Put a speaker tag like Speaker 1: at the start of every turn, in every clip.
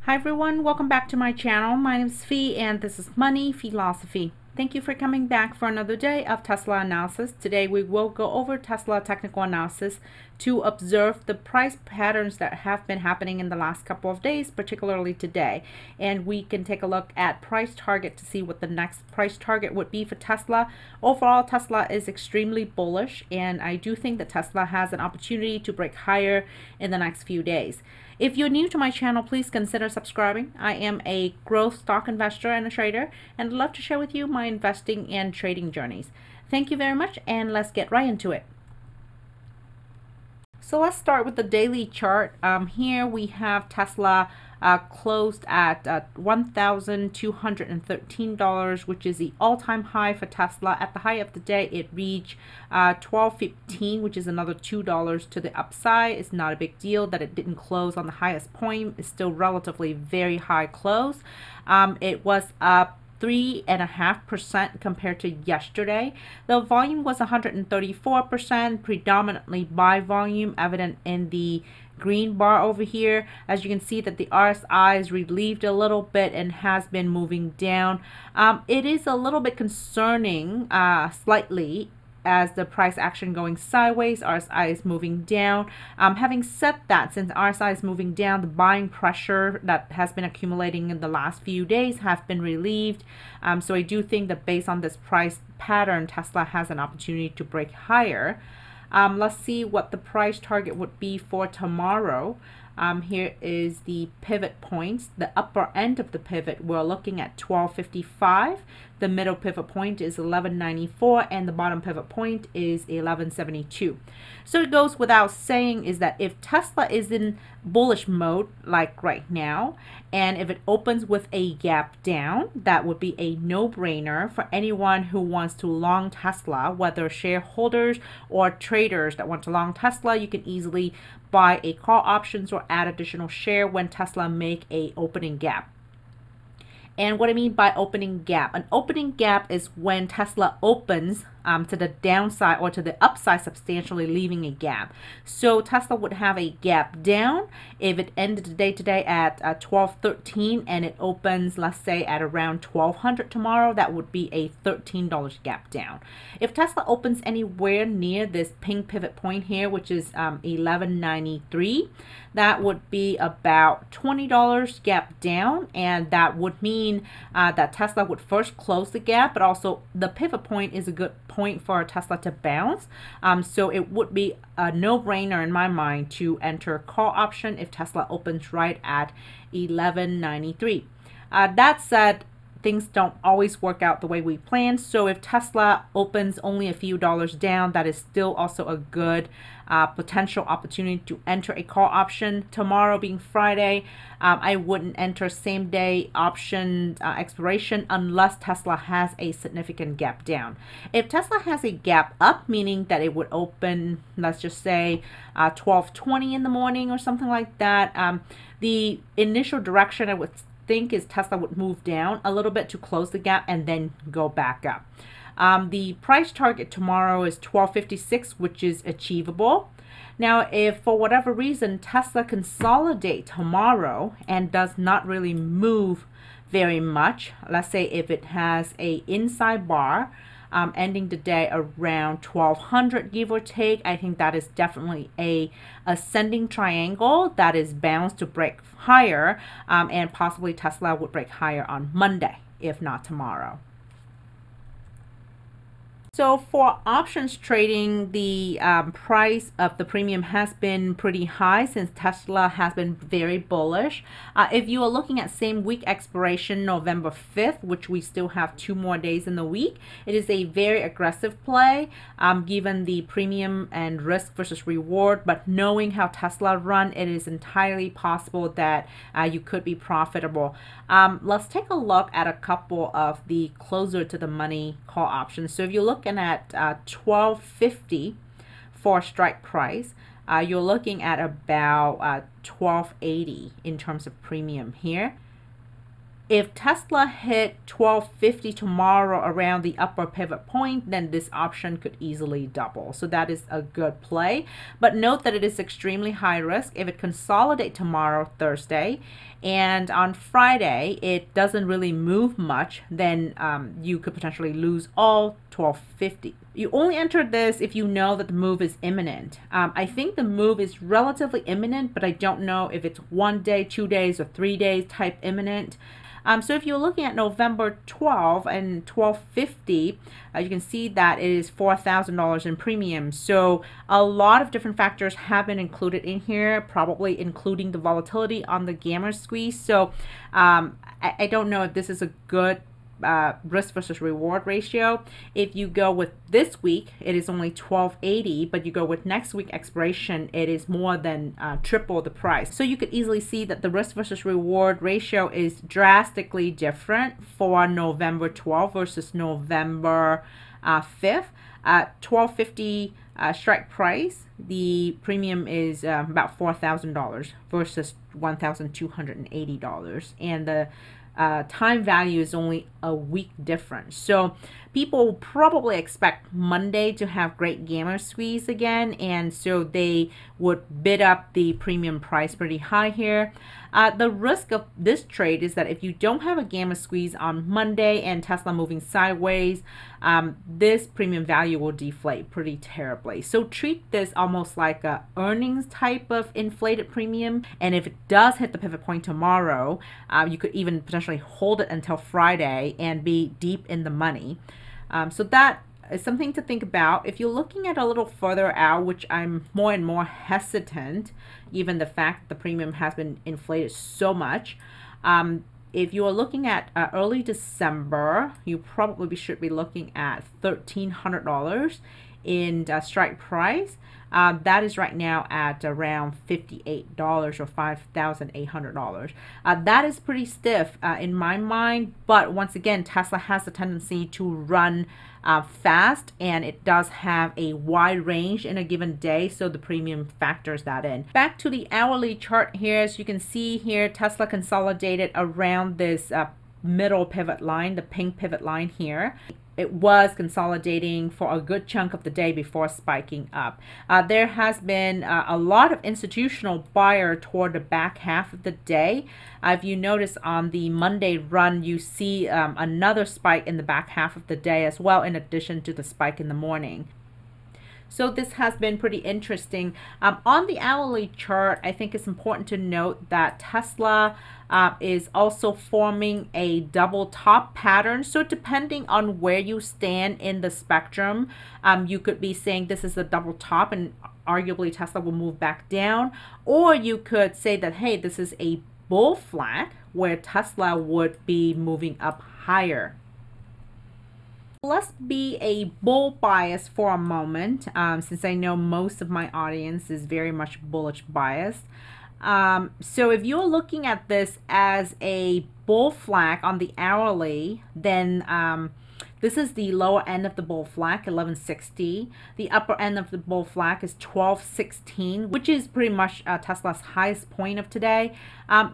Speaker 1: Hi everyone, welcome back to my channel. My name is Phi and this is Money Philosophy. Thank you for coming back for another day of Tesla analysis. Today we will go over Tesla technical analysis to observe the price patterns that have been happening in the last couple of days, particularly today. And we can take a look at price target to see what the next price target would be for Tesla. Overall, Tesla is extremely bullish, and I do think that Tesla has an opportunity to break higher in the next few days. If you're new to my channel, please consider subscribing. I am a growth stock investor and a trader, and I'd love to share with you my investing and trading journeys. Thank you very much, and let's get right into it. So let's start with the daily chart. Here we have Tesla closed at $1,213, which is the all-time high for Tesla. At the high of the day, it reached $12.15, which is another $2 to the upside. It's not a big deal that it didn't close on the highest point. It's still relatively very high close. It was up 3.5% compared to yesterday. The volume was 134%, predominantly buy volume, evident in the green bar over here. As you can see that the RSI is relieved a little bit and has been moving down. It is a little bit concerning slightly as the price action going sideways. RSI is moving down. Having said that, since RSI is moving down, the buying pressure that has been accumulating in the last few days have been relieved. So I do think that based on this price pattern, Tesla has an opportunity to break higher. Let's see what the price target would be for tomorrow. Here is the pivot points. The upper end of the pivot, we're looking at 12.55. The middle pivot point is 11.94, and the bottom pivot point is 11.72. So it goes without saying is that if Tesla is in bullish mode like right now, and if it opens with a gap down, that would be a no-brainer for anyone who wants to long Tesla, whether shareholders or traders that want to long Tesla. You can easily buy a call options or add additional share when Tesla make a opening gap. And what I mean by opening gap, an opening gap is when Tesla opens to the downside or to the upside substantially, leaving a gap. So Tesla would have a gap down if it ended the day today at 12.13 and it opens, let's say, at around 1200 tomorrow. That would be a $13 gap down. If Tesla opens anywhere near this pink pivot point here, which is 11.93, that would be about $20 gap down, and that would mean that Tesla would first close the gap, but also the pivot point is a good point for Tesla to bounce. So it would be a no-brainer in my mind to enter call option if Tesla opens right at 11.93. That said, things don't always work out the way we planned. So if Tesla opens only a few dollars down, that is still also a good potential opportunity to enter a call option. Tomorrow being Friday, I wouldn't enter same day option expiration unless Tesla has a significant gap down. If Tesla has a gap up, meaning that it would open, let's just say 12:20 in the morning or something like that, the initial direction I would think is Tesla would move down a little bit to close the gap and then go back up. The price target tomorrow is 12.56, which is achievable. Now, if for whatever reason Tesla consolidate tomorrow and does not really move very much, let's say if it has a inside bar ending the day around 1200, give or take, I think that is definitely a ascending triangle that is bound to break higher, and possibly Tesla would break higher on Monday, if not tomorrow. So for options trading, the price of the premium has been pretty high since Tesla has been very bullish. If you are looking at same week expiration, November 5th, which we still have 2 more days in the week, it is a very aggressive play given the premium and risk versus reward. But knowing how Tesla run, it is entirely possible that you could be profitable. Let's take a look at a couple of the closer to the money call options. So if you look at 12.50 for strike price, you're looking at about 12.80 in terms of premium here. If Tesla hit 1250 tomorrow around the upper pivot point, then this option could easily double. So that is a good play. But note that it is extremely high risk. If it consolidates tomorrow, Thursday, and on Friday it doesn't really move much, then you could potentially lose all 1250. You only enter this if you know that the move is imminent. I think the move is relatively imminent, but I don't know if it's 1 day, 2 days, or 3 days type imminent. So if you're looking at November 12 and 1250, you can see that it is $4,000 in premium. So a lot of different factors have been included in here, probably including the volatility on the gamma squeeze. So I don't know if this is a good risk versus reward ratio. If you go with this week, it is only 1280, but you go with next week expiration, it is more than triple the price. So you could easily see that the risk versus reward ratio is drastically different for November 12 versus November 5th. 1250 strike price, the premium is about $4,000 versus $1,280, and the time value is only a week difference. So people probably expect Monday to have great gamma squeeze again, and so they would bid up the premium price pretty high here. The risk of this trade is that if you don't have a gamma squeeze on Monday and Tesla moving sideways, this premium value will deflate pretty terribly. So treat this almost like a earnings type of inflated premium, and if it does hit the pivot point tomorrow, you could even potentially hold it until Friday and be deep in the money. So that is something to think about. If you're looking at a little further out, which I'm more and more hesitant, given the fact that the premium has been inflated so much, if you are looking at early December, you probably should be looking at $1,300 in strike price. That is right now at around $58 or $5,800. That is pretty stiff in my mind, but once again, Tesla has a tendency to run fast, and it does have a wide range in a given day, so the premium factors that in. Back to the hourly chart here, as you can see here, Tesla consolidated around this middle pivot line, the pink pivot line here. It was consolidating for a good chunk of the day before spiking up. There has been a lot of institutional buyer toward the back half of the day. If you notice on the Monday run, you see another spike in the back half of the day as well, in addition to the spike in the morning. So this has been pretty interesting. On the hourly chart, I think it's important to note that Tesla is also forming a double top pattern. So depending on where you stand in the spectrum, you could be saying this is a double top and arguably Tesla will move back down. Or you could say that, hey, this is a bull flag where Tesla would be moving up higher. Let's be a bull bias for a moment, since I know most of my audience is very much bullish biased. So if you're looking at this as a bull flag on the hourly, then this is the lower end of the bull flag, 1160. The upper end of the bull flag is 1216, which is pretty much Tesla's highest point of today.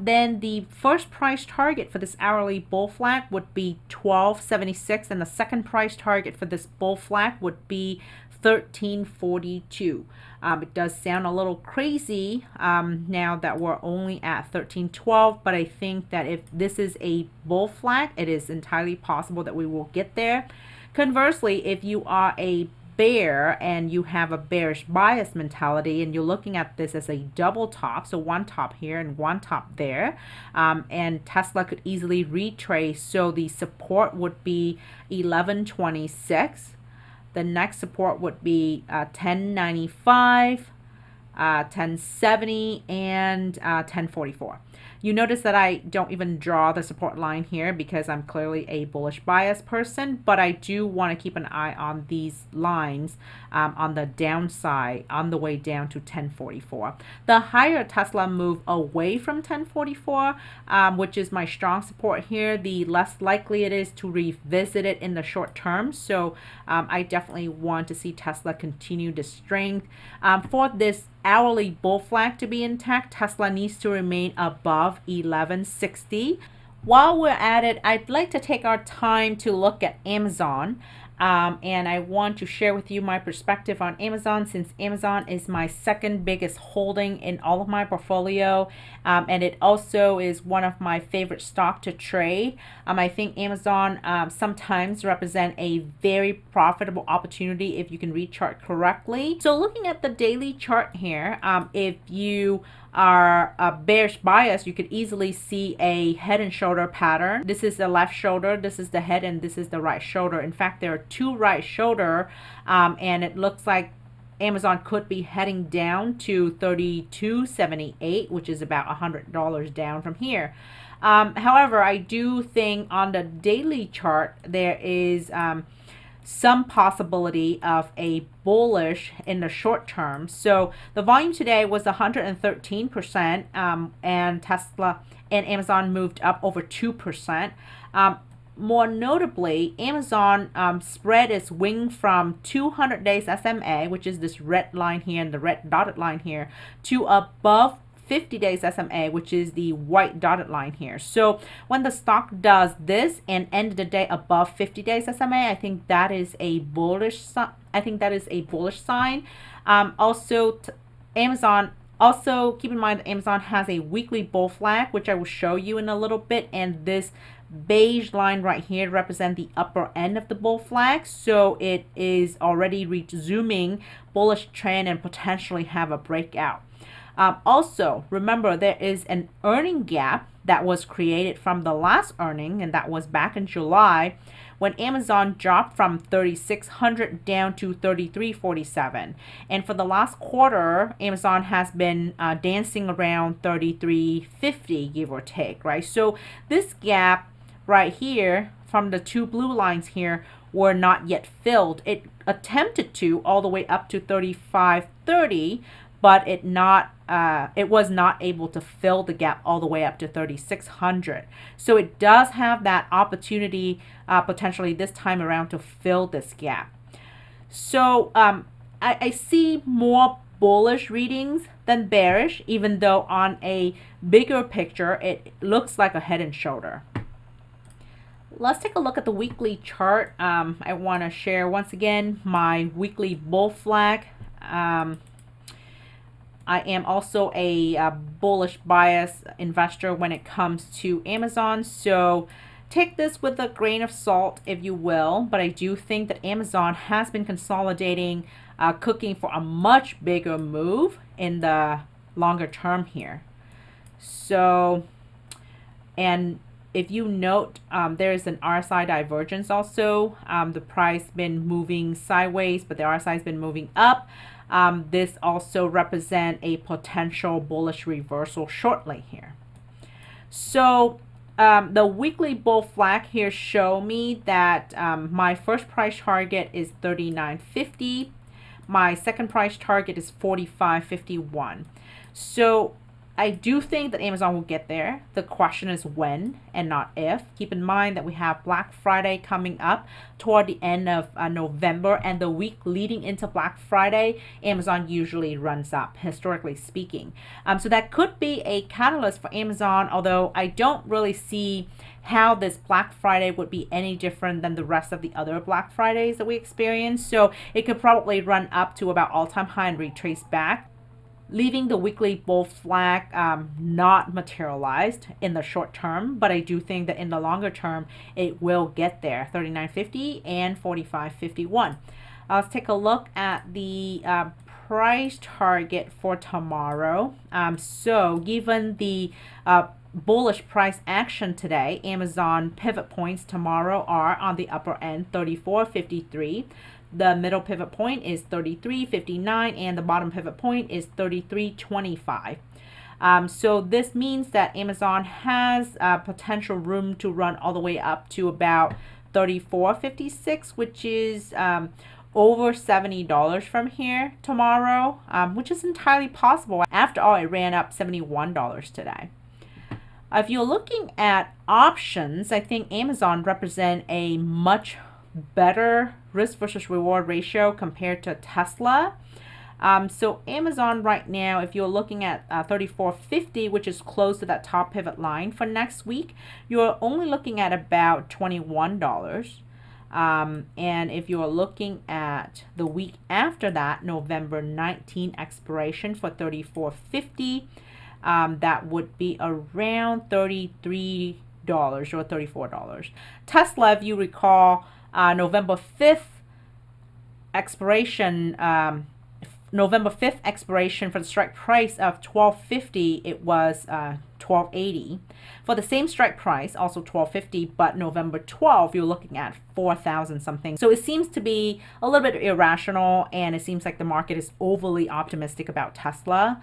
Speaker 1: Then the first price target for this hourly bull flag would be 1276, and the second price target for this bull flag would be 1342. It does sound a little crazy now that we're only at 1312, but I think that if this is a bull flag, it is entirely possible that we will get there. Conversely, if you are a bear and you have a bearish bias mentality and you're looking at this as a double top, so one top here and one top there, and Tesla could easily retrace, so the support would be 1126. The next support would be 1095, 1070, and 1044. You notice that I don't even draw the support line here because I'm clearly a bullish bias person, but I do want to keep an eye on these lines on the downside on the way down to 1044. The higher Tesla move away from 1044, which is my strong support here, the less likely it is to revisit it in the short term. So I definitely want to see Tesla continue to strength. For this hourly bull flag to be intact, Tesla needs to remain above 1160. While we're at it, I'd like to take our time to look at Amazon. And I want to share with you my perspective on Amazon, since Amazon is my second biggest holding in all of my portfolio, and it also is one of my favorite stock to trade. I think Amazon sometimes represent a very profitable opportunity if you can read chart correctly. So looking at the daily chart here, if you are a bearish bias, you could easily see a head and shoulder pattern. This is the left shoulder, this is the head, and this is the right shoulder. In fact, there are two right shoulder, and it looks like Amazon could be heading down to 32.78, which is about $100 down from here. However, I do think on the daily chart there is some possibility of a bullish in the short term. So the volume today was 113%, and Tesla and Amazon moved up over 2%. More notably, Amazon spread its wing from 200 days SMA, which is this red line here and the red dotted line here, to above 50 days SMA, which is the white dotted line here. So when the stock does this and end the day above 50 days SMA, I think that is a bullish sign. Amazon, also keep in mind that Amazon has a weekly bull flag, which I will show you in a little bit, and this beige line right here represent the upper end of the bull flag, so it is already resuming bullish trend and potentially have a breakout. Also, remember there is an earning gap that was created from the last earning, and that was back in July when Amazon dropped from 3,600 down to 3,347. And for the last quarter, Amazon has been dancing around 3,350, give or take, right? So this gap right here from the two blue lines here were not yet filled. It attempted to all the way up to 3,530, but it was not able to fill the gap all the way up to 3,600. So it does have that opportunity potentially this time around to fill this gap. So I see more bullish readings than bearish, even though on a bigger picture it looks like a head and shoulder. Let's take a look at the weekly chart. I want to share once again my weekly bull flag. I am also a bullish bias investor when it comes to Amazon, so take this with a grain of salt, if you will, but I do think that Amazon has been consolidating, cooking for a much bigger move in the longer term here. So, and if you note, there is an RSI divergence also. The price been moving sideways, but the RSI has been moving up. This also represent a potential bullish reversal shortly here. So the weekly bull flag here show me that my first price target is 39.50. My second price target is 45.51. So I do think that Amazon will get there. The question is when and not if. Keep in mind that we have Black Friday coming up toward the end of November, and the week leading into Black Friday, Amazon usually runs up, historically speaking. So that could be a catalyst for Amazon, although I don't really see how this Black Friday would be any different than the rest of the other Black Fridays that we experience. So it could probably run up to about all-time high and retrace back, leaving the weekly bull flag not materialized in the short term, but I do think that in the longer term it will get there, 39.50 and 45.51. Let's take a look at the price target for tomorrow. So given the bullish price action today, Amazon pivot points tomorrow are on the upper end, 34.53. The middle pivot point is 33.59, and the bottom pivot point is 33.25. So this means that Amazon has potential room to run all the way up to about 34.56, which is over $70 from here tomorrow, which is entirely possible. After all, it ran up $71 today. If you're looking at options, I think Amazon represent a much better risk versus reward ratio compared to Tesla. So Amazon right now, if you're looking at 34.50, which is close to that top pivot line for next week, you're only looking at about $21. And if you're looking at the week after that, November 19 expiration for 34.50, that would be around $33 or $34. Tesla, if you recall, November 5th expiration, November 5th expiration for the strike price of $12.50, it was $12.80. For the same strike price, also $12.50, but November 12th, you're looking at $4,000 something. So it seems to be a little bit irrational, and it seems like the market is overly optimistic about Tesla,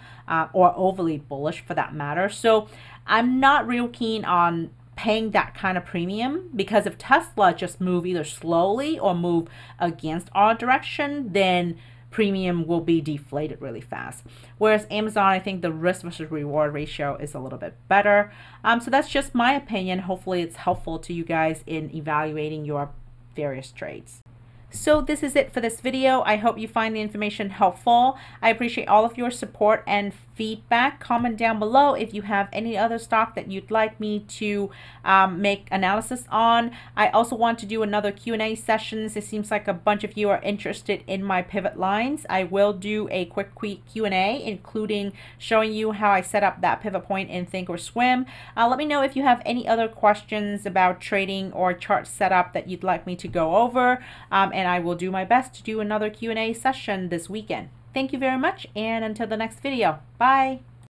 Speaker 1: or overly bullish for that matter. So I'm not real keen on paying that kind of premium, because if Tesla just move either slowly or move against our direction, then premium will be deflated really fast. Whereas Amazon, I think the risk versus reward ratio is a little bit better. So that's just my opinion. Hopefully it's helpful to you guys in evaluating your various trades. So this is it for this video. I hope you find the information helpful. I appreciate all of your support and feedback. Comment down below if you have any other stock that you'd like me to make analysis on. I also want to do another Q&A sessions. It seems like a bunch of you are interested in my pivot lines. I will do a quick Q&A, including showing you how I set up that pivot point in Thinkorswim. Let me know if you have any other questions about trading or chart setup that you'd like me to go over, and I will do my best to do another Q&A session this weekend. Thank you very much, and until the next video, bye.